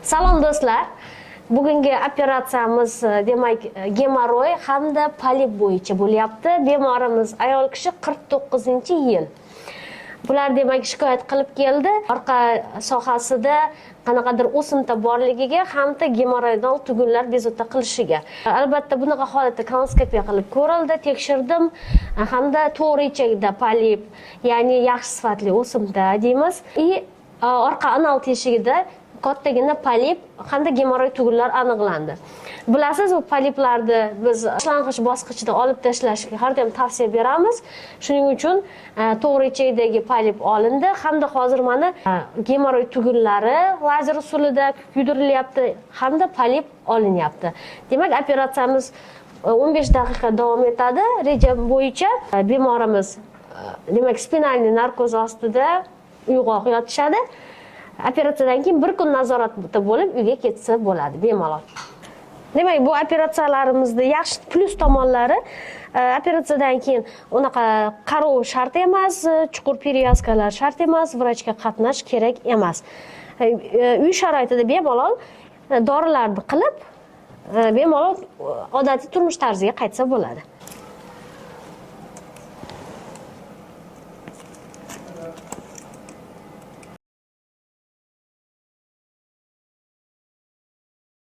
Salom do'stlar. Bugungi operatsiyamiz demak gemoroy hamda polip bo'yicha bo'lyapti. Bemorimiz ayol kishi 49-yil. Bular demak shikoyat qilib keldi. Orqa sohasida qanaqadir o'simta borligiga hamda gemoroidal tugunlar bezovta qilishiga. Albatta bunaqa holatda kolonoskopiya qilib ko'rildi, tekshirdim hamda to'g'ri ichakda polip, ya'ni yaxshi sifatli o'simta deymiz. Orqa anal teshigida kattagina polip hamda gemoroid tugunlar aniqlandi. Bilasiz, bu poliplarni biz boshlang'ich bosqichida olib tashlashga har doim tavsiya beramiz. Shuning uchun to'g'ri ichakdagi polip olindi hamda hozir mana gemoroid tugunlari lazer usulida kuydirilyapti hamda polip olinyapti. Demak, operatsiyamiz 15 daqiqa davom etadi. Reja bo'yicha bemorimiz demak spinalniy narkoz ostida uyg'oq yotishadi. Operatsiyadan keyin bir kun nazoratda bo'lib uyga ketsa bo'ladi bemalol. Demak, bu operatsiyalarimizni yaxshi plus tomonlari operatsiyadan keyin unaqa qarov shart emas, chuqur perevazkalar shart emas, vrachga qatnash kerak emas. Uy sharoitida bemalol dorilarni qilib, bemalol odatiy turmush tarziga qaytsa bo'ladi.